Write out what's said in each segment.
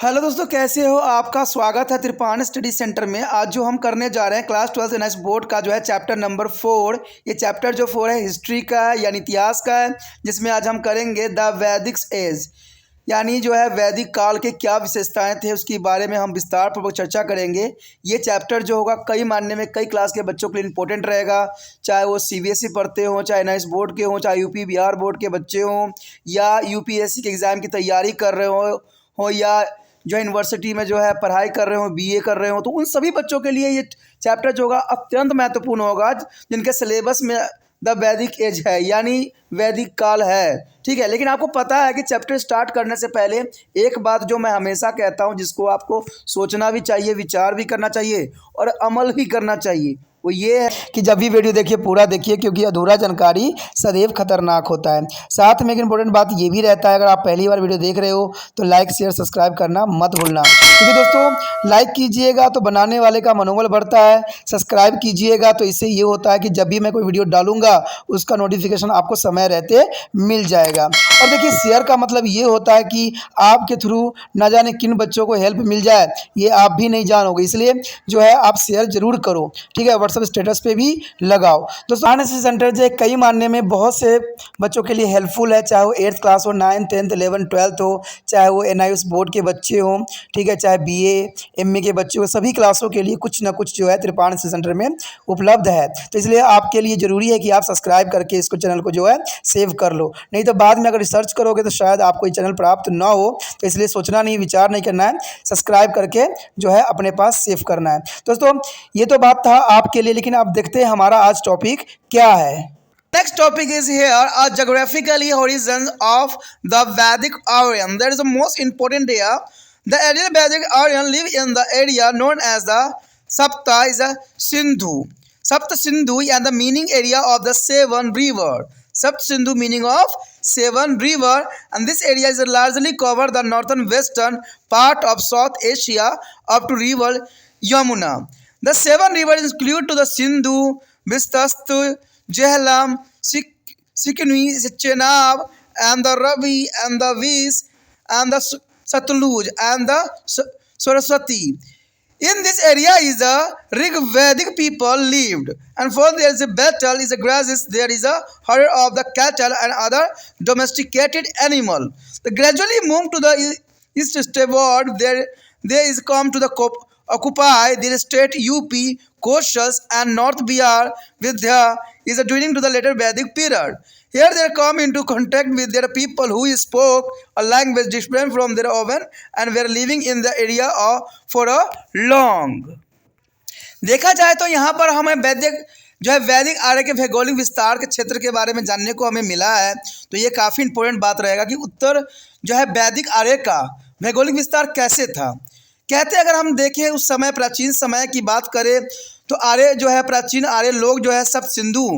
Hello दोस्तों, कैसे हो? आपका स्वागत है त्रिपाण स्टडी सेंटर में। आज जो हम करने जा रहे हैं क्लास 12 एनएस बोर्ड का जो है चैप्टर नंबर 4। ये चैप्टर जो 4 है हिस्ट्री का है यानी इतिहास का है, जिसमें आज हम करेंगे द वैदिक एज यानी जो है वैदिक काल के क्या विशेषताएं थे उसके बारे में हम विस्तार पूर्वक चर्चा करेंगे। ये चैप्टर जो होगा कई मानने में कई क्लास के बच्चों के लिए इंपॉर्टेंट रहेगा, चाहे वो सीबीएसई पढ़ते हों, चाहे एनआईएस बोर्ड के हों, चाहे यूपी बिहार बोर्ड के बच्चे हों, या यूपीएससी के एग्ज़ाम की तैयारी कर रहे हो या जो है यूनिवर्सिटी में जो है पढ़ाई कर रहे हो, बीए कर रहे हो, तो उन सभी बच्चों के लिए ये चैप्टर जो होगा अत्यंत महत्वपूर्ण होगा, जिनके सिलेबस में द वैदिक एज है यानी वैदिक काल है। ठीक है, लेकिन आपको पता है कि चैप्टर स्टार्ट करने से पहले एक बात जो मैं हमेशा कहता हूँ, जिसको आपको सोचना भी चाहिए, विचार भी करना चाहिए और अमल भी करना चाहिए, वो ये है कि जब भी वीडियो देखिए पूरा देखिए, क्योंकि अधूरा जानकारी सदैव खतरनाक होता है। साथ में एक इंपॉर्टेंट बात ये भी रहता है, अगर आप पहली बार वीडियो देख रहे हो तो लाइक शेयर सब्सक्राइब करना मत भूलना, क्योंकि दोस्तों लाइक कीजिएगा तो बनाने वाले का मनोबल बढ़ता है, सब्सक्राइब कीजिएगा तो इससे ये होता है कि जब भी मैं कोई वीडियो डालूंगा उसका नोटिफिकेशन आपको समय रहते मिल जाएगा। और देखिए शेयर का मतलब ये होता है कि आपके थ्रू न जाने किन बच्चों को हेल्प मिल जाए, ये आप भी नहीं जानोगे, इसलिए जो है आप शेयर जरूर करो। ठीक है, व्हाट्सएप स्टेटस पे भी लगाओ। दोस्तों एनएसएस सेंटर जो है कई मानने में बहुत से बच्चों के लिए हेल्पफुल है, चाहे वो 8th क्लास हो, 9th 10th 11th 12th हो, चाहे वो एनआईएस बोर्ड के बच्चे हों, ठीक है, चाहे बीए एमए के बच्चे हो, सभी क्लासों के लिए कुछ ना कुछ जो है त्रिपाण सेंटर में उपलब्ध है। तो इसलिए आपके लिए ज़रूरी है कि आप सब्सक्राइब करके इसको चैनल को जो है सेव कर लो, नहीं तो बाद में अगर रिसर्च करोगे तो शायद आपको ये चैनल प्राप्त ना हो। तो इसलिए सोचना नहीं, विचार नहीं करना है, सब्सक्राइब करके जो है अपने पास सेव करना है। दोस्तों ये तो बात था आपके लिए, लेकिन आप देखते हैं हमारा आज टॉपिक क्या है। Next topic is here geographically horizons of the Vedic Aryan. That is the most important here. The earlier Vedic Aryan live in the area known as the Sapta is a Sindhu. Sapta Sindhu and the meaning area of the Seven River. Sapta Sindhu meaning of Seven River, and this area is largely cover the northern western part of South Asia up to river Yamuna. The seven rivers include to the Sindhu, Vistastu, Jhelum, Sikni, Chenab, and the Ravi, and the Vis, and the Satluj, and the Saraswati. In this area is a Rigvedic people lived, and for there is a battle, is a grasses, there is a herd of the cattle and other domesticated animal. They gradually move to the east steward, there is come to the occupy the state UP, Koshas and North Bihar Vidya is during to the later Vedic period. Here they come into contact with their people who spoke a language different from their own and were living in the area for a long. देखा जाए तो यहाँ पर हमें वैदिक आर्य के भौगोलिक विस्तार के क्षेत्र के बारे में जानने को हमें मिला है। तो ये काफ़ी इंपॉर्टेंट बात रहेगा कि उत्तर जो है वैदिक आर्य का भौगोलिक विस्तार कैसे था। कहते अगर हम देखें उस समय प्राचीन समय की बात करें तो आर्य जो है प्राचीन आर्य लोग जो है सब सिंधु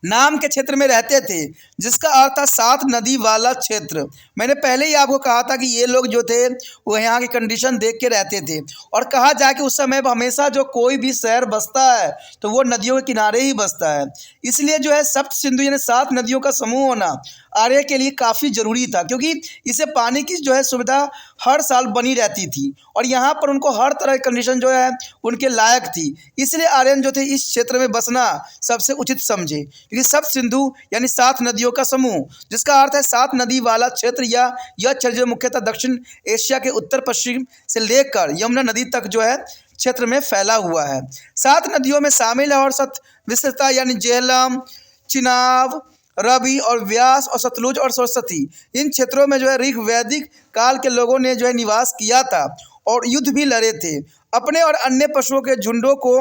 नाम के क्षेत्र में रहते थे, जिसका अर्थ था 7 नदी वाला क्षेत्र। मैंने पहले ही आपको कहा था कि ये लोग जो थे वो यहाँ की कंडीशन देख के रहते थे, और कहा जाए कि उस समय हमेशा जो कोई भी शहर बसता है तो वो नदियों के किनारे ही बसता है। इसलिए जो है सप्त सिंधु यानी 7 नदियों का समूह होना आर्य के लिए काफ़ी ज़रूरी था, क्योंकि इसे पानी की जो है सुविधा हर साल बनी रहती थी और यहाँ पर उनको हर तरह की कंडीशन जो है उनके लायक थी। इसलिए आर्यन जो थे इस क्षेत्र में बसना सबसे उचित समझे, क्योंकि सब सिंधु यानी 7 नदियों का समूह, जिसका अर्थ है 7 नदी वाला क्षेत्र, या यह क्षेत्र जो मुख्यतः दक्षिण एशिया के उत्तर पश्चिम से लेकर यमुना नदी तक जो है क्षेत्र में फैला हुआ है। 7 नदियों में शामिल है और सत विस्तृता यानी झेलम, चिनाब, रवि और व्यास और सतलुज और सरस्वती, इन क्षेत्रों में जो है ऋग वैदिक काल के लोगों ने जो है निवास किया था और युद्ध भी लड़े थे। अपने और अन्य पशुओं के झुंडों को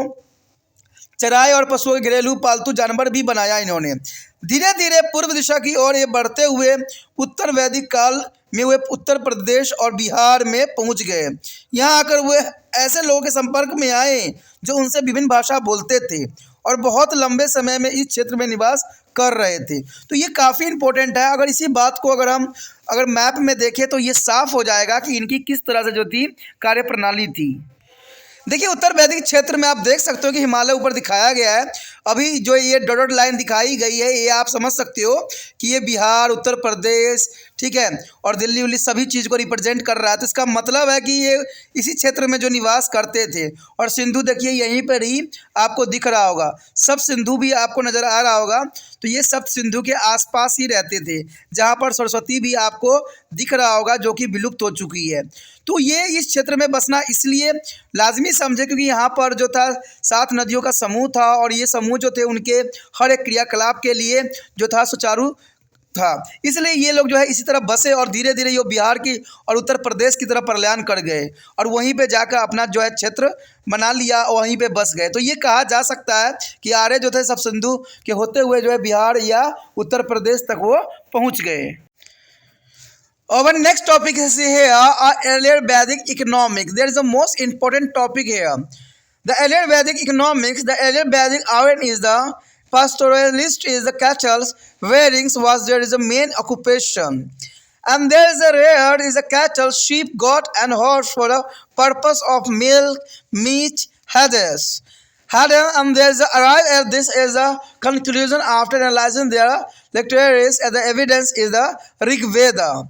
चराए और पशुओं के घरेलू पालतू जानवर भी बनाया इन्होंने। धीरे धीरे पूर्व दिशा की ओर ये बढ़ते हुए उत्तर वैदिक काल में वे उत्तर प्रदेश और बिहार में पहुंच गए। यहाँ आकर वे ऐसे लोगों के संपर्क में आए जो उनसे विभिन्न भाषा बोलते थे और बहुत लंबे समय में इस क्षेत्र में निवास कर रहे थे। तो ये काफ़ी इंपॉर्टेंट है। अगर इसी बात को अगर मैप में देखें तो ये साफ हो जाएगा कि इनकी किस तरह से जो थी कार्य प्रणाली थी। देखिए उत्तर वैदिक क्षेत्र में आप देख सकते हो कि हिमालय ऊपर दिखाया गया है। अभी जो ये डॉटेड लाइन दिखाई गई है, ये आप समझ सकते हो कि ये बिहार, उत्तर प्रदेश, ठीक है, और दिल्ली उल्ली सभी चीज़ को रिप्रेजेंट कर रहा है। तो इसका मतलब है कि ये इसी क्षेत्र में जो निवास करते थे। और सिंधु देखिए यहीं पर ही आपको दिख रहा होगा, सब सिंधु भी आपको नज़र आ रहा होगा। तो ये सब सिंधु के आसपास ही रहते थे, जहाँ पर सरस्वती भी आपको दिख रहा होगा जो कि विलुप्त हो चुकी है। तो ये इस क्षेत्र में बसना इसलिए लाजमी समझे क्योंकि यहाँ पर जो था 7 नदियों का समूह था, और ये समूह जो थे उनके हर एक क्रियाकलाप के लिए जो था सुचारू था। इसलिए ये लोग जो है इसी तरह बसे और धीरे धीरे ये बिहार की और उत्तर प्रदेश की तरफ पलायन कर गए और वहीं पे जाकर अपना जो है क्षेत्र बना लिया और वहीं पे बस गए। तो ये कहा जा सकता है कि आर्य जो थे सब सिंधु के होते हुए जो है बिहार या उत्तर प्रदेश तक वो पहुँच गए। Our next topic is here earlier Vedic economics. There is a most important topic here. The earlier Vedic economics, the earlier Vedic Aryan is the pastoralist is the cattle rearing was there is a main occupation. And there is a rare is a cattle, sheep, goat and horse for the purpose of milk, meat, Hades. And there is a arrive at this is a conclusion after analyzing their lectures and the evidence is the Rig Veda.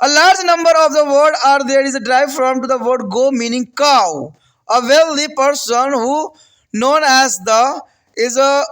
A large number of the word are there is derived from to the word go meaning cow. A wealthy person who known as the is a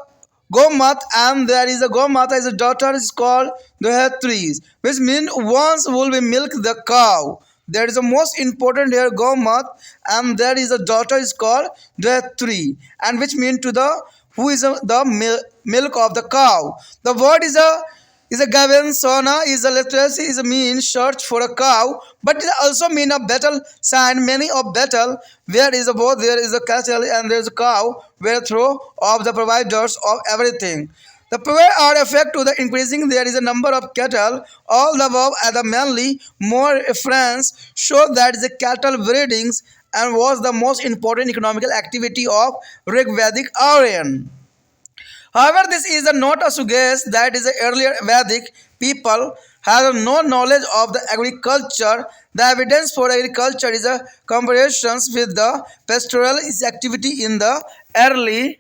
Gomat and there is a Gomata is a daughter is called Dohetris, which means once will be milk the cow. There is a most important here Gomat and there is a daughter is called Dohetri, and which means to the who is the milk of the cow. The word is a given sona is a literacy is a mean search for a cow, but it also mean a battle sign many of battle where is a both there is a cattle and there is a cow where throw of the providers of everything. The poor are effect to the increasing there is a number of cattle all the above and the mainly more reference show that the cattle breedings and was the most important economical activity of Rig Vedic Aryan. However, this is not a suggest that is the earlier Vedic people have no knowledge of the agriculture. The evidence for agriculture is a comparisons with the pastoral activity in the early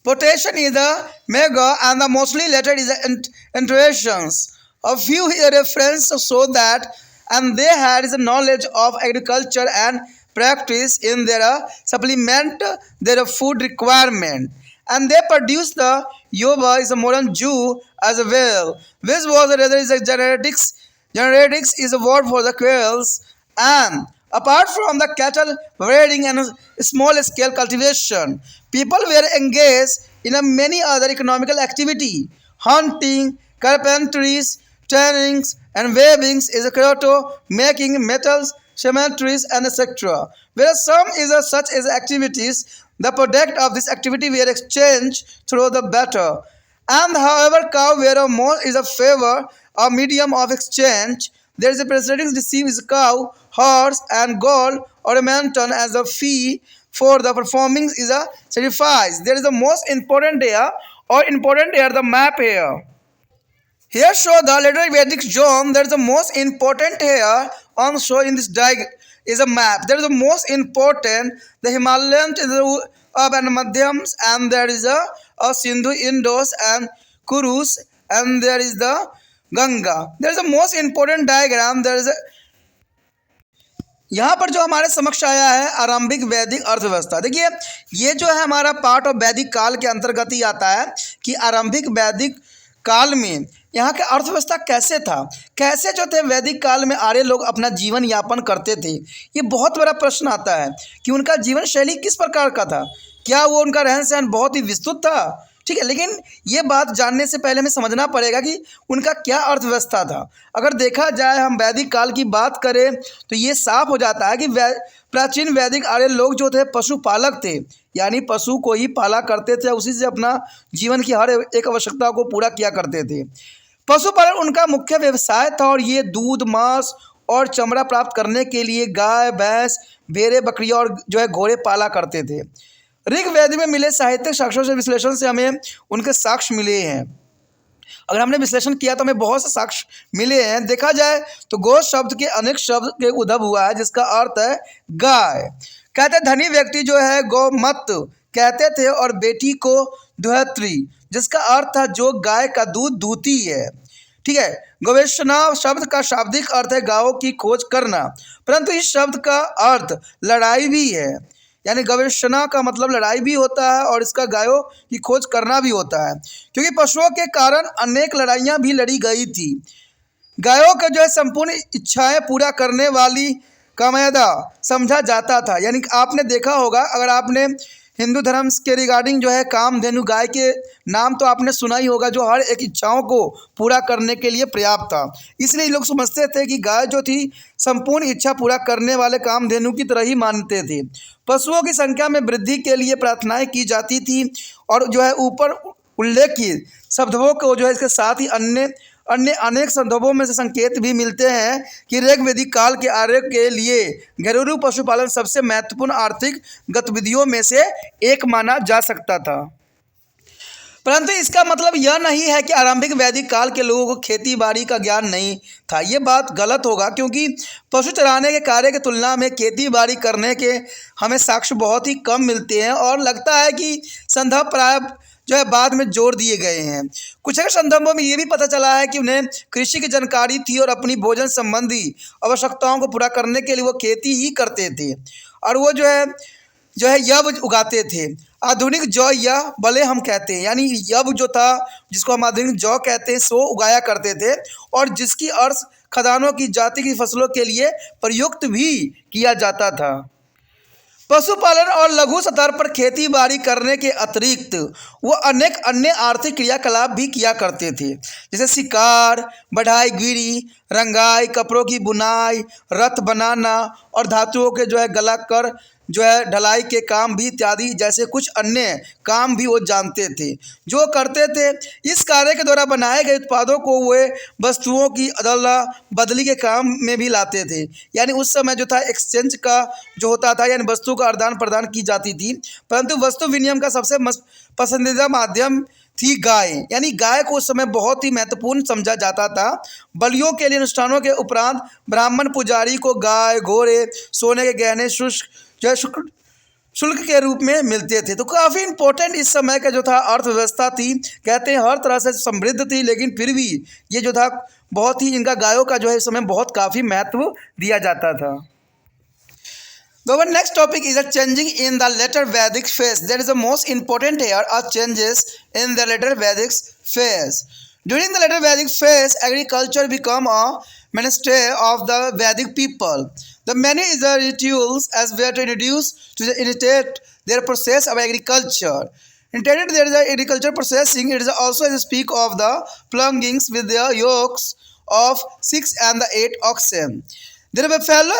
potation is the mega and the mostly later is the intuitions. A few here references show that and they had is a knowledge of agriculture and practice in their supplement their food requirement, and they produce the Yoba is a modern Jew as well, which was rather is a genetics. Genetics is a word for the quails, and apart from the cattle rearing and small scale cultivation, people were engaged in a many other economical activity, hunting, carpentries, tannings, and weavings is a creoto, making metals, cemeteries, and etc. Whereas some is a such as activities, the product of this activity were exchanged through the barter. And however, cow were a more is a favor, a medium of exchange. There is a preceding receives cow, horse, and gold ornamenton as a fee for the performing is a sacrifice. There is the most important here the map here. Here show the later Vedic zone. There is the most important here on show in this diagram is a map. There is the most important the Himalayan is the and Madhyams, and there is a Sindhu, Indus, and Kurus, and there is the Ganga. There is the most important diagram. There is a यहाँ पर जो हमारे समक्ष आया है आरंभिक वैदिक अर्थव्यवस्था। देखिए ये जो है हमारा पार्ट ऑफ वैदिक काल के अंतर्गत ही आता है कि आरंभिक वैदिक काल में यहाँ का अर्थव्यवस्था कैसे था, कैसे जो थे वैदिक काल में आर्य लोग अपना जीवन यापन करते थे। ये बहुत बड़ा प्रश्न आता है कि उनका जीवन शैली किस प्रकार का था, क्या वो उनका रहन सहन बहुत ही विस्तृत था, ठीक है। लेकिन ये बात जानने से पहले हमें समझना पड़ेगा कि उनका क्या अर्थव्यवस्था था। अगर देखा जाए हम वैदिक काल की बात करें तो ये साफ हो जाता है कि प्राचीन वैदिक आर्य लोग जो थे पशुपालक थे, यानी पशु को ही पाला करते थे, उसी से अपना जीवन की हर एक आवश्यकता को पूरा किया करते थे। पशुपालन उनका मुख्य व्यवसाय था और ये दूध, मांस और चमड़ा प्राप्त करने के लिए गाय, भैंस, भेड़ें, बकरियाँ और जो है घोड़े पाला करते थे। ऋग्वेद में मिले साहित्यिक साक्ष्यों से विश्लेषण से हमें उनके साक्ष्य मिले हैं। अगर हमने विश्लेषण किया तो हमें बहुत से साक्ष्य मिले हैं। देखा जाए तो गो शब्द के अनेक शब्द के उद्भव हुआ है जिसका अर्थ है गाय। कहते धनी व्यक्ति जो है गोमत कहते थे और बेटी को दुहत्री जिसका अर्थ था जो गाय का दूध दूती है, ठीक है। गवेषणा शब्द का शाब्दिक अर्थ है गायों की खोज करना, परंतु इस शब्द का अर्थ लड़ाई भी है। यानी गवेषणा का मतलब लड़ाई भी होता है और इसका गायों की खोज करना भी होता है, क्योंकि पशुओं के कारण अनेक लड़ाइयाँ भी लड़ी गई थी। गायों का जो है संपूर्ण इच्छाएं पूरा करने वाली कामयादा समझा जाता था। यानी कि आपने देखा होगा, अगर आपने हिंदू धर्म के रिगार्डिंग जो है कामधेनु गाय के नाम तो आपने सुना ही होगा, जो हर एक इच्छाओं को पूरा करने के लिए पर्याप्त था। इसलिए लोग समझते थे कि गाय जो थी संपूर्ण इच्छा पूरा करने वाले कामधेनु की तरह ही मानते थे। पशुओं की संख्या में वृद्धि के लिए प्रार्थनाएं की जाती थी और जो है ऊपर उल्लेखित शब्दों को जो है इसके साथ ही अन्य अन्य अनेक संदर्भों में से संकेत भी मिलते हैं कि ऋग्वैदिक काल के आर्यों के लिए घरेलू पशुपालन सबसे महत्वपूर्ण आर्थिक गतिविधियों में से एक माना जा सकता था। परंतु इसका मतलब यह नहीं है कि आरंभिक वैदिक काल के लोगों को खेती बाड़ी का ज्ञान नहीं था। ये बात गलत होगा, क्योंकि पशु चराने के कार्य की तुलना में खेती बाड़ी करने के हमें साक्ष्य बहुत ही कम मिलते हैं और लगता है कि संदर्भ प्राय जो है बाद में जोड़ दिए गए हैं। कुछ एक संदर्भों में ये भी पता चला है कि उन्हें कृषि की जानकारी थी और अपनी भोजन संबंधी आवश्यकताओं को पूरा करने के लिए वो खेती ही करते थे और वो जो है यब उगाते थे। आधुनिक जौ या बले हम कहते हैं, यानी यब जो था जिसको हम आधुनिक जौ कहते हैं सो उगाया करते थे और जिसकी अर्थ खदानों की जाति की फसलों के लिए प्रयुक्त भी किया जाता था। पशुपालन और लघु स्तर पर खेती बाड़ी करने के अतिरिक्त वो अनेक अन्य आर्थिक क्रियाकलाप भी किया करते थे, जैसे शिकार, बढ़ाई गिरी, रंगाई, कपड़ों की बुनाई, रथ बनाना और धातुओं के जो है गला कर जो है ढलाई के काम भी इत्यादि जैसे कुछ अन्य काम भी वो जानते थे जो करते थे। इस कार्य के द्वारा बनाए गए उत्पादों को वे वस्तुओं की अदला बदली के काम में भी लाते थे। यानी उस समय जो था एक्सचेंज का जो होता था, यानी वस्तु का आदान प्रदान की जाती थी, परंतु वस्तु विनिमय का सबसे पसंदीदा माध्यम थी गाय। यानी गाय को उस समय बहुत ही महत्वपूर्ण समझा जाता था। बलियों के लिए अनुष्ठानों के उपरांत ब्राह्मण पुजारी को गाय, घोड़े, सोने के गहने शुल्क के रूप में मिलते थे। तो काफ़ी इंपॉर्टेंट इस समय का जो था अर्थव्यवस्था थी, कहते हैं हर तरह से समृद्ध थी, लेकिन फिर भी ये जो था बहुत ही इनका गायों का जो है इस समय बहुत काफ़ी महत्व दिया जाता था। The next topic is a changing in the later Vedic phase. That is the most important here are changes in the later Vedic phase. During the later Vedic phase, agriculture became a mainstay of the Vedic people. The many rituals as were introduced to imitate their process of agriculture. Intended there is agriculture processing. It is also to speak of the plungings with their yokes of 6 and the 8 oxen. Their buffalo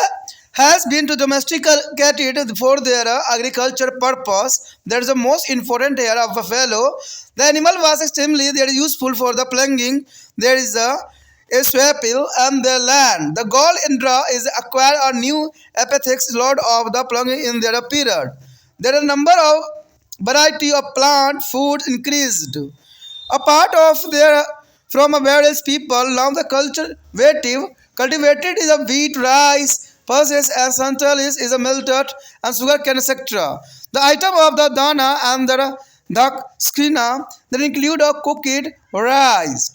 has been to domesticated for their agriculture purpose. That is the most important here of buffalo. The animal was extremely useful for the plunging. There is a swapil and the land. The goal Indra is acquired a new epithets lord of the plunging in their period. There are a number of variety of plant food increased. A part of their from a various people now the cultivated is a wheat, rice, pulses and centrales is a melted and sugar cane, etc. The item of the dana and the skrina that include a cooked rice.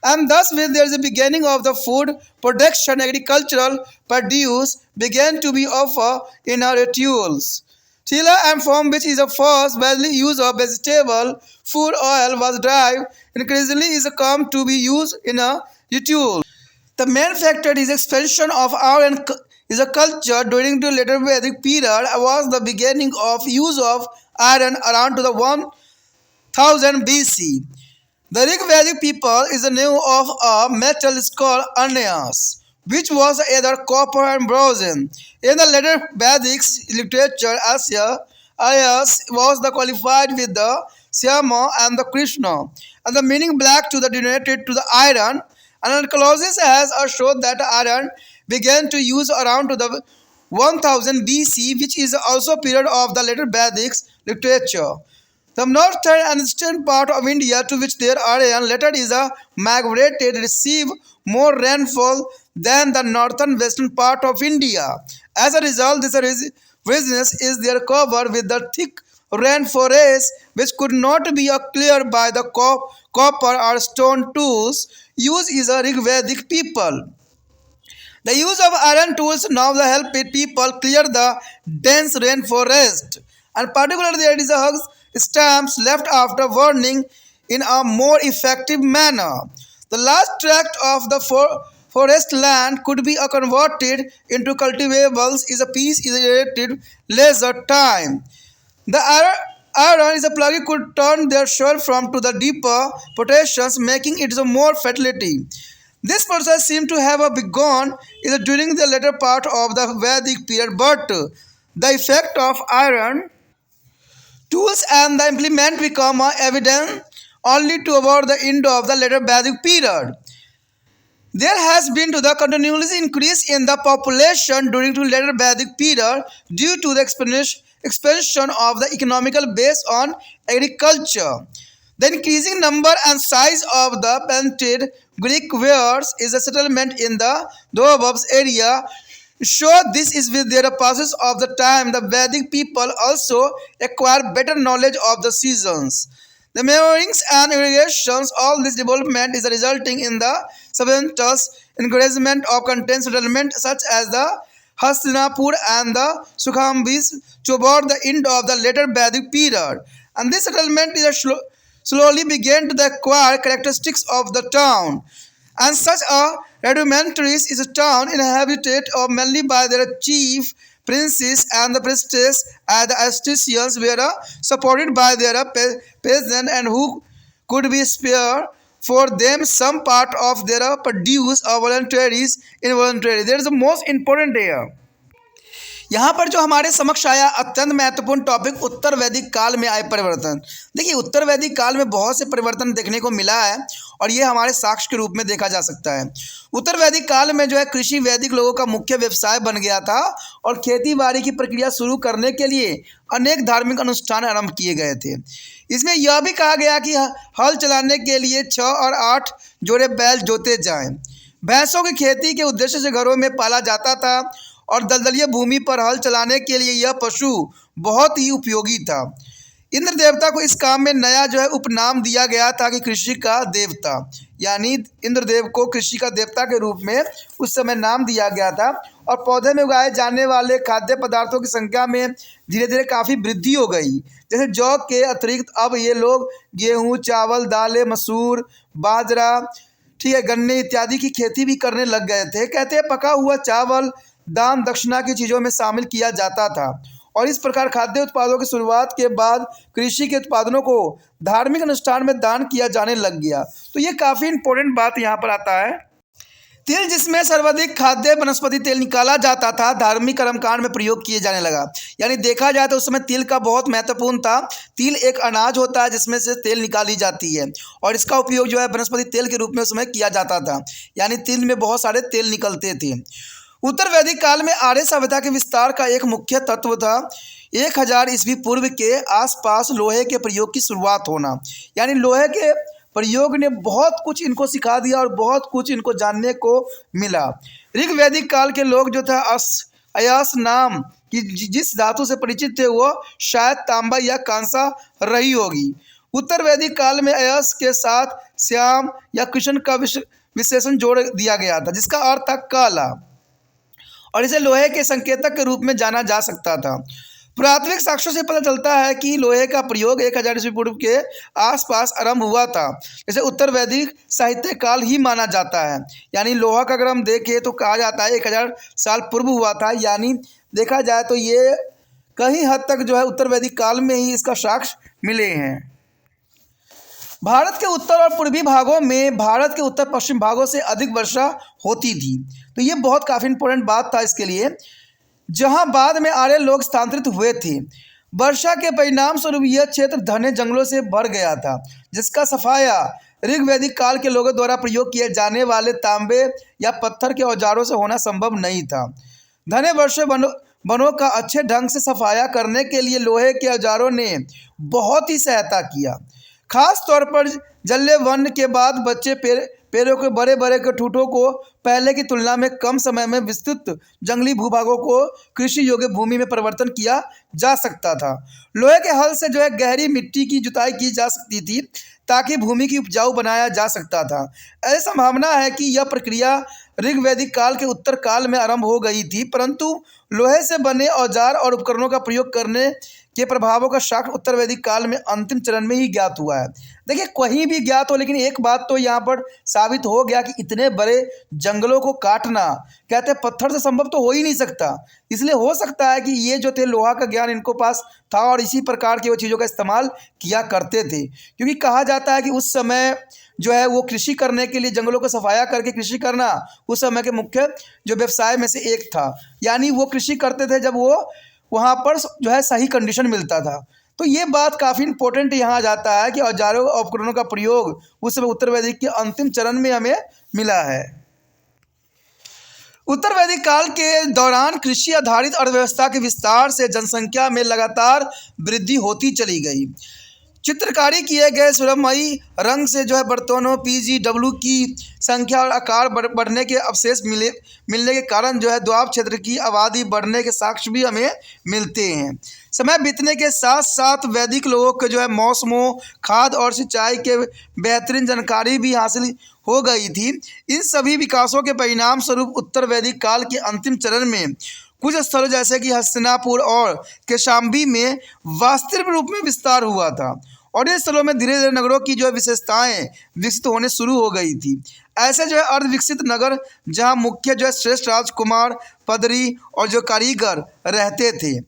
And thus when there is a beginning of the food production, agricultural produce began to be offered in our rituals. Chila and from which is a first widely use of vegetable food oil was derived, increasingly is come to be used in a ritual. The main factor is expansion of our is a culture during the later Vedic period was the beginning of use of iron around to the 1000 BC. The Rig Vedic people is the name of a metal called Arneas, which was either copper and bronze. In the later Vedic literature, Arias was the qualified with the Syama and the Krishna, and the meaning black to the denoted to the iron. And clauses has showed that iron began to use around to the 1000 BC, which is also period of the later Vedic literature. The northern and eastern part of India, to which there are later is a migrated, receive more rainfall than the northern western part of India. As a result, this region is there covered with the thick rainforests which could not be cleared by the copper or stone tools used is a Rigvedic people. The use of iron tools now help people clear the dense rainforest, and particularly there is a stamps left after burning in a more effective manner. The last tract of the forest land could be converted into cultivables is a piece irritated leisure time. The iron is a plug could turn their soil from to the deeper potations, making it a more fertility. This process seems to have begun during the later part of the Vedic period, but the effect of iron tools and the implement become evident only toward the end of the later Vedic period. There has been the continuous increase in the population during the later Vedic period due to the expansion of the economical base on agriculture. The increasing number and size of the painted Greek wares is a settlement in the Dobobs area. Sure, this is with their passage of the time. The Vedic people also acquire better knowledge of the seasons. The measurings and irrigations, all this development is resulting in the substantial encouragement of content settlements such as the Hastinapur and the Sukhambis toward the end of the later Vedic period. And this settlement is slowly began to acquire characteristics of the town. And such a rudimentaries is a town inhabited mainly by their chief princes and the priestess, and the aestheticians were supported by their peasants and who could be spared for them some part of their produce or voluntaries involuntary. There is the most important here. यहाँ पर जो हमारे समक्ष आया अत्यंत महत्वपूर्ण topic उत्तर वैदिक काल में आए परिवर्तन। देखिए, उत्तर वैदिक काल में बहुत से परिवर्तन देखने को मिला है और ये हमारे साक्ष्य के रूप में देखा जा सकता है। उत्तर वैदिक काल में जो है कृषि वैदिक लोगों का मुख्य व्यवसाय बन गया था और खेती बाड़ी की प्रक्रिया शुरू करने के लिए अनेक धार्मिक अनुष्ठान आरंभ किए गए थे। इसमें यह भी कहा गया कि हल चलाने के लिए 6 और 8 जोड़े बैल जोते जाएं। भैंसों की खेती के उद्देश्य से घरों में पाला जाता था और दलदलीय भूमि पर हल चलाने के लिए यह पशु बहुत ही उपयोगी था। इंद्र देवता को इस काम में नया जो है उपनाम दिया गया था कि कृषि का देवता, यानी इंद्रदेव को कृषि का देवता के रूप में उस समय नाम दिया गया था। और पौधे में उगाए जाने वाले खाद्य पदार्थों की संख्या में धीरे धीरे काफ़ी वृद्धि हो गई। जैसे जौ के अतिरिक्त अब ये लोग गेहूँ, चावल, दालें, मसूर, बाजरा, ठीक है, गन्ने इत्यादि की खेती भी करने लग गए थे। कहते हैं पका हुआ चावल दान दक्षिणा की चीज़ों में शामिल किया जाता था और इस प्रकार खाद्य उत्पादों की शुरुआत के बाद कृषि के उत्पादनों को धार्मिक अनुष्ठान में दान किया जाने लग गया। तो ये काफ़ी इंपॉर्टेंट बात यहाँ पर आता है। तिल, जिसमें सर्वाधिक खाद्य वनस्पति तेल निकाला जाता था, धार्मिक कर्मकांड में प्रयोग किए जाने लगा। यानी देखा जाए तो उस समय तिल का बहुत महत्वपूर्ण था। तिल एक अनाज होता है जिसमें से तेल निकाली जाती है और इसका उपयोग जो है वनस्पति तेल के रूप में उस समय किया जाता था। यानी तिल में बहुत सारे तेल निकलते थे। उत्तर वैदिक काल में आर्य सभ्यता के विस्तार का एक मुख्य तत्व था 1000 ईस्वी पूर्व के आसपास लोहे के प्रयोग की शुरुआत होना। यानी लोहे के प्रयोग ने बहुत कुछ इनको सिखा दिया और बहुत कुछ इनको जानने को मिला। ऋग वैदिक काल के लोग जो था अयस नाम की जिस धातु से परिचित थे वो शायद तांबा या कांसा रही होगी। उत्तर वैदिक काल में अयस के साथ श्याम या कृष्ण का विशेषण जोड़ दिया गया था जिसका अर्थ था काला और इसे लोहे के संकेतक के रूप में जाना जा सकता था। पुरातात्विक साक्ष्यों से पता चलता है कि लोहे का प्रयोग 1000 ईस्वी पूर्व के आसपास आरंभ हुआ था, जैसे उत्तर वैदिक साहित्य काल ही माना जाता है। यानी लोहा का अगर हम देखें तो कहा जाता है 1000 साल पूर्व हुआ था। यानी देखा जाए तो ये कहीं हद तक जो है उत्तर वैदिक काल में ही इसका साक्ष्य मिले हैं। भारत के उत्तर और पूर्वी भागों में भारत के उत्तर पश्चिम भागों से अधिक वर्षा होती थी। तो ये बहुत काफ़ी इंपॉर्टेंट बात था इसके लिए, जहां बाद में आर्य लोग स्थानांतरित हुए थे। वर्षा के परिणाम स्वरूप यह क्षेत्र घने जंगलों से भर गया था जिसका सफाया ऋग्वैदिक काल के लोगों द्वारा प्रयोग किए जाने वाले तांबे या पत्थर के औजारों से होना संभव नहीं था। घने वर्षों वनों का अच्छे ढंग से सफाया करने के लिए लोहे के औजारों ने बहुत ही सहायता किया। खास तौर पर जल्ले वर्ण के बाद बच्चे पेड़ों के बड़े बड़े के ठूठों को पहले की तुलना में कम समय में विस्तृत जंगली भूभागों को कृषि योग्य भूमि में परिवर्तन किया जा सकता था। लोहे के हल से जो है गहरी मिट्टी की जुताई की जा सकती थी ताकि भूमि की उपजाऊ बनाया जा सकता था। ऐसी संभावना है कि यह प्रक्रिया ऋग्वैदिक काल के उत्तर काल में आरंभ हो गई थी, परंतु लोहे से बने औजार और उपकरणों का प्रयोग करने के प्रभावों का शाख उत्तर वैदिक काल में अंतिम चरण में ही ज्ञात हुआ है। देखिए कहीं भी ज्ञात हो, लेकिन एक बात तो यहाँ पर साबित हो गया कि इतने बड़े जंगलों को काटना कहते हैं पत्थर से संभव तो हो ही नहीं सकता। इसलिए हो सकता है कि ये जो थे लोहा का ज्ञान इनको पास था और इसी प्रकार की वो चीज़ों का इस्तेमाल किया करते थे, क्योंकि कहा जाता है कि उस समय जो है वो कृषि करने के लिए जंगलों को सफाया करके कृषि करना उस समय के मुख्य जो व्यवसाय में से एक था। यानी वो कृषि करते थे जब वो वहाँ पर जो है सही कंडीशन मिलता था। तो ये बात काफ़ी इंपॉर्टेंट यहाँ आ जाता है कि औजारों और उपकरणों का प्रयोग उस समय उत्तर वैदिक के अंतिम चरण में हमें मिला है। उत्तर वैदिक काल के दौरान कृषि आधारित अर्थव्यवस्था के विस्तार से जनसंख्या में लगातार वृद्धि होती चली गई। चित्रकारी किए गए सुरमई रंग से जो है बर्तनों PGW की संख्या और आकार बढ़ने के अवशेष मिलने के कारण जो है द्वीप क्षेत्र की आबादी बढ़ने के साक्ष्य भी हमें मिलते हैं। समय बीतने के साथ साथ वैदिक लोगों को जो है मौसमों, खाद और सिंचाई के बेहतरीन जानकारी भी हासिल हो गई थी। इन सभी विकासों के परिणाम स्वरूप उत्तर वैदिक काल के अंतिम चरण में कुछ स्थलों जैसे कि हस्तिनापुर और कौशाम्बी में वास्तविक रूप में विस्तार हुआ था और इन स्थलों में धीरे धीरे नगरों की जो है विशेषताएं विकसित होने शुरू हो गई थी। ऐसे जो है अर्धविकसित नगर जहां मुख्य जो है श्रेष्ठ राजकुमार, पदरी और जो कारीगर रहते थे,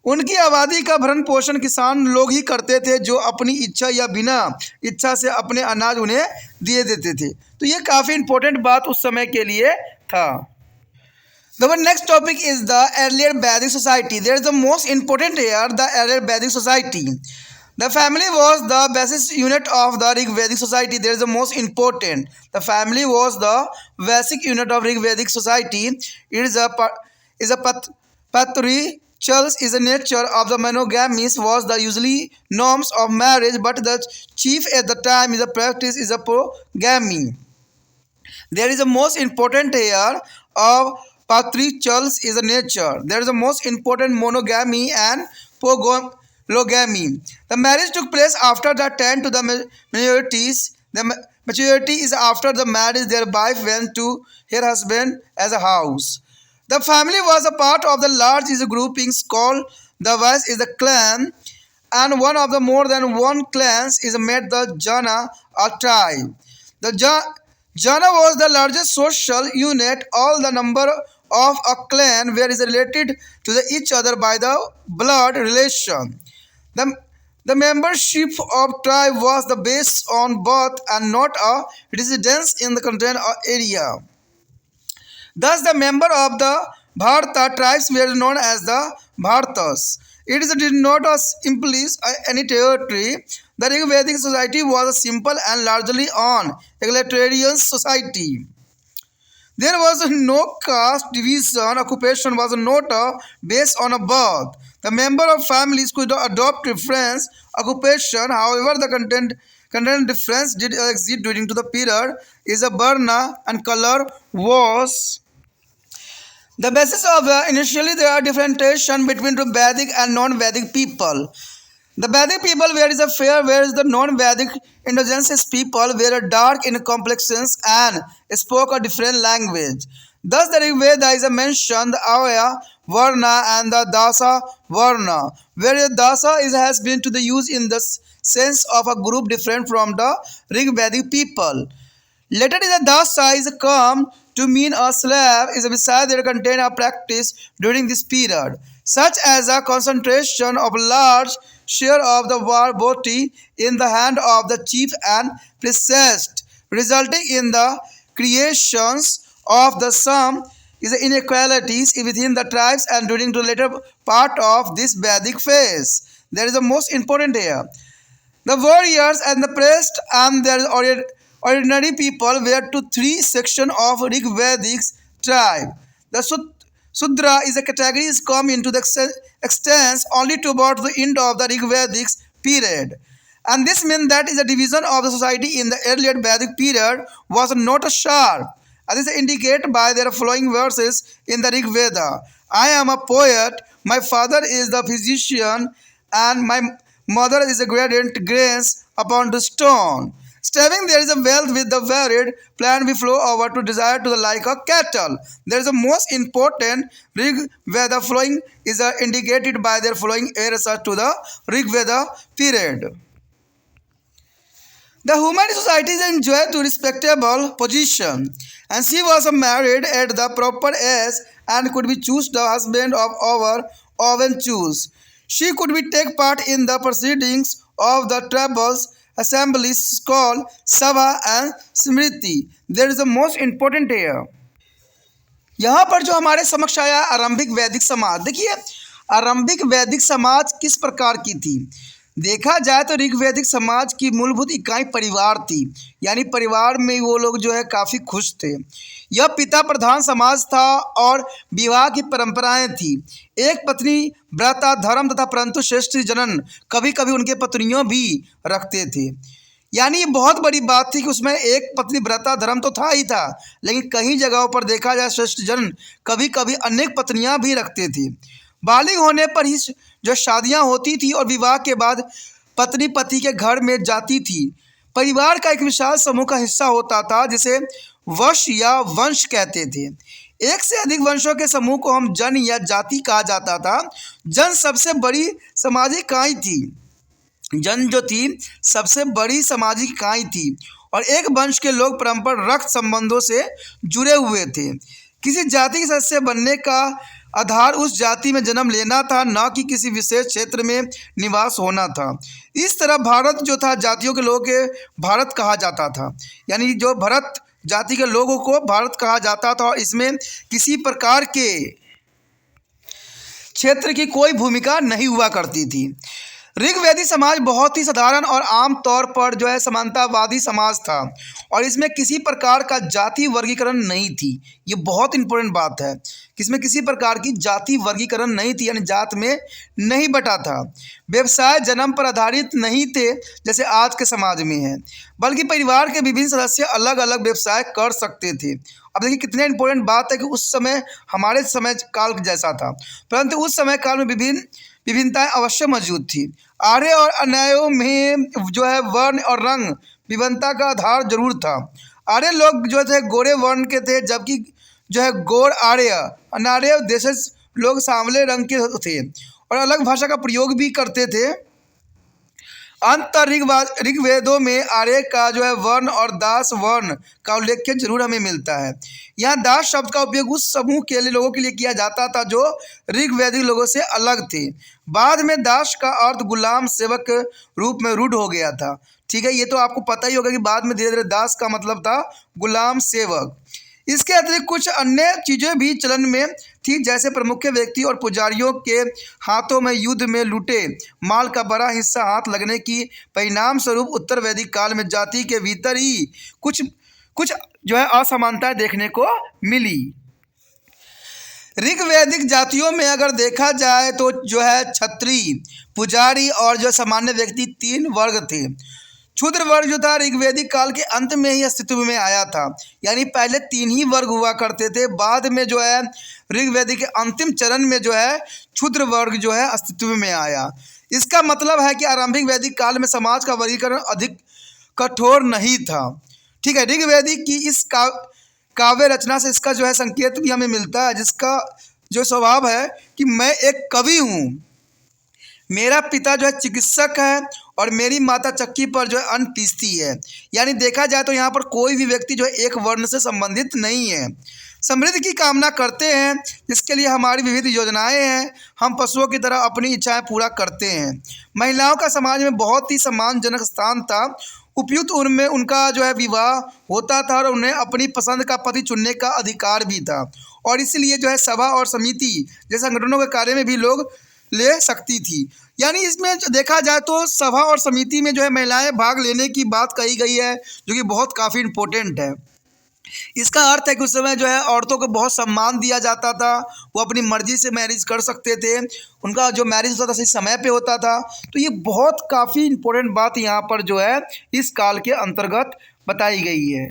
उनकी आबादी का भरण पोषण किसान लोग ही करते थे, जो अपनी इच्छा या बिना इच्छा से अपने अनाज उन्हें दिए देते थे। तो ये काफ़ी इंपॉर्टेंट बात उस समय के लिए था। The next topic is the earlier Vedic society. There is the most important here, the earlier Vedic society. The family was the basis unit of the Rig Vedic society. There is the most important. The family was the basic unit of Rig Vedic society. It is a patriarchal is the nature of the monogamous was the usually norms of marriage, but the chief at the time is the practice is a polygamy. There is the most important here of patriarchal is a nature. There is the most important monogamy and polygamy. The marriage took place after the 10 to the majorities. The maturity is after the marriage their wife went to her husband as a house. The family was a part of the large groupings called the West is a clan, and one of the more than one clans is made the Jana or tribe. The Jana was the largest social unit. All the number of a clan were is related to each other by the blood relation. The membership of tribe was the based on birth and not a residence in the content area. Thus, the member of the Bharata tribes were known as the Bharatas. It did not imply any territory. The Rig-Vedic society was a simple and largely an egalitarian society. There was no caste division. Occupation was not based on a birth. The member of families could adopt different occupation. However, the content difference did exist during the period is a Varna and color was the basis of initially there are differentiation between the Vedic and non-Vedic people. The Vedic people where is a fair, whereas the non-Vedic indigenous people were dark in complexions and spoke a different language. Thus, the Rig Veda is mentioned the Avaya Varna and the Dasa Varna, where Dasa has been to the use in the sense of a group different from the Rig Vedic people. Later, the Dasa is come to mean a slave is beside their contain a practice during this period, such as a concentration of large share of the war booty in the hand of the chief and priest, resulting in the creations of the some is the inequalities within the tribes and during the later part of this Vedic phase. There is the most important here. The warriors and the priests and their ordinary people were to three sections of Rig Vedic tribe. The Sudra is a category is come into the extents only to about the end of the Rig Vedic period. And this meant that the division of the society in the earlier Vedic period was not sharp. And this is indicated by their following verses in the Rig Veda. I am a poet, my father is the physician, and my mother is a gradient grains upon the stone. Striving there is a wealth with the varied plant we flow over to desire to the like of cattle. There is a most important Rig Veda flowing is indicated by their following research to the Rig Veda period. The human society enjoyed to respectable position, and she was married at the proper age and could be choose the husband of our oven choose. She could be take part in the proceedings of the tribals assemblies called Sabha and Smriti. There is the most important here. यहाँ पर जो हमारे समक्ष आया आरंभिक वैदिक समाज, देखिए आरंभिक वैदिक समाज किस प्रकार की थी। देखा जाए तो ऋग्वैदिक समाज की मूलभूत इकाई परिवार थी, यानी परिवार में वो लोग जो है काफ़ी खुश थे। यह पिता प्रधान समाज था और विवाह की परंपराएं थी। एक पत्नी व्रता धर्म तथा परंतु श्रेष्ठ जनन, कभी कभी उनके पत्नियों भी रखते थे। यानी ये बहुत बड़ी बात थी कि उसमें एक पत्नी व्रता धर्म तो था ही था, लेकिन कई जगहों पर देखा जाए श्रेष्ठ जन कभी कभी अनेक पत्नियां भी रखते थे। बालिग होने पर ही जो शादियां होती थी और विवाह के बाद पत्नी पति के घर में जाती थी। परिवार का एक विशाल समूह का हिस्सा होता था जिसे वंश या वंश कहते थे। एक से अधिक वंशों के समूह को हम जन या जाति कहा जाता था। जन सबसे बड़ी सामाजिक इकाई थी। जन जो थी सबसे बड़ी सामाजिक इकाई थी और एक वंश के लोग परंपरा रक्त संबंधों से जुड़े हुए थे। किसी जाति के सदस्य बनने का आधार उस जाति में जन्म लेना था, न कि किसी विशेष क्षेत्र में निवास होना था। इस तरह भारत जो था जातियों के लोगों के भारत कहा जाता था, यानी जो भरत जाति के लोगों को भारत कहा जाता था और इसमें किसी प्रकार के क्षेत्र की कोई भूमिका नहीं हुआ करती थी। ऋग्वैदिक समाज बहुत ही साधारण और आम तौर पर जो है समानतावादी समाज था और इसमें किसी प्रकार का जाति वर्गीकरण नहीं थी। ये बहुत इंपॉर्टेंट बात है कि इसमें किसी प्रकार की जाति वर्गीकरण नहीं थी, यानी जात में नहीं बटा था। व्यवसाय जन्म पर आधारित नहीं थे जैसे आज के समाज में है, बल्कि परिवार के विभिन्न सदस्य अलग अलग व्यवसाय कर सकते थे। अब देखिए कितने इंपॉर्टेंट बात है कि उस समय हमारे समय काल जैसा था, परंतु उस समय काल में विभिन्नताएं अवश्य मौजूद थी। आर्य और अन्यायों में जो है वर्ण और रंग विभिन्नता का आधार जरूर था। आर्य लोग जो थे गोरे वर्ण के थे, जबकि जो है गौड़ आर्य अनार्य देशज लोग सांवले रंग के थे और अलग भाषा का प्रयोग भी करते थे। अंतर ऋग्वेदों में आर्य का जो है वर्ण और दास वर्ण का उल्लेख जरूर हमें मिलता है। यहाँ दास शब्द का उपयोग उस समूह के लिए लोगों के लिए किया जाता था जो ऋग्वैदिक लोगों से अलग थे। बाद में दास का अर्थ गुलाम सेवक के रूप में रूढ़ हो गया था। ठीक है, ये तो आपको पता ही होगा कि बाद में धीरे धीरे दास का मतलब था गुलाम सेवक। इसके अतिरिक्त कुछ अन्य चीज़ें भी चलन में थी, जैसे प्रमुख व्यक्ति और पुजारियों के हाथों में युद्ध में लूटे माल का बड़ा हिस्सा हाथ लगने की परिणाम स्वरूप उत्तर वैदिक काल में जाति के भीतर ही कुछ जो है असमानताएं देखने को मिली। ऋग्वैदिक जातियों में अगर देखा जाए तो जो है क्षत्रिय, पुजारी और जो सामान्य व्यक्ति 3 वर्ग थे। क्षुद्र वर्ग जो था ऋग्वैदिक काल के अंत में ही अस्तित्व में आया था, यानी पहले 3 ही वर्ग हुआ करते थे। बाद में जो है ऋग्वैदिक के अंतिम चरण में जो है क्षुद्र वर्ग जो है अस्तित्व में आया। इसका मतलब है कि आरंभिक वैदिक काल में समाज का वर्गीकरण अधिक कठोर नहीं था। ठीक है, ऋग्वैदिक की इस काव्य रचना से इसका जो है संकेत भी हमें मिलता है, जिसका जो स्वभाव है कि मैं एक कवि हूँ, मेरा पिता जो है चिकित्सक है और मेरी माता चक्की पर जो है अन्न पीसती है। यानी देखा जाए तो यहाँ पर कोई भी व्यक्ति जो है एक वर्ण से संबंधित नहीं है। समृद्धि की कामना करते हैं, जिसके लिए हमारी विविध योजनाएं हैं। हम पशुओं की तरह अपनी इच्छाएं पूरा करते हैं। महिलाओं का समाज में बहुत ही सम्मानजनक स्थान था। उपयुक्त उम्र में उनका जो है विवाह होता था और उन्हें अपनी पसंद का पति चुनने का अधिकार भी था और इसलिए जो है सभा और समिति जैसे संगठनों के कार्य में भी लोग ले सकती थी। यानी इसमें देखा जाए तो सभा और समिति में जो है महिलाएं भाग लेने की बात कही गई है, जो कि बहुत काफ़ी इम्पोर्टेंट है। इसका अर्थ है कि उस समय जो है औरतों को बहुत सम्मान दिया जाता था, वो अपनी मर्जी से मैरिज कर सकते थे, उनका जो मैरिज होता था सही समय पे होता था। तो ये बहुत काफ़ी इम्पोर्टेंट बात यहाँ पर जो है इस काल के अंतर्गत बताई गई है।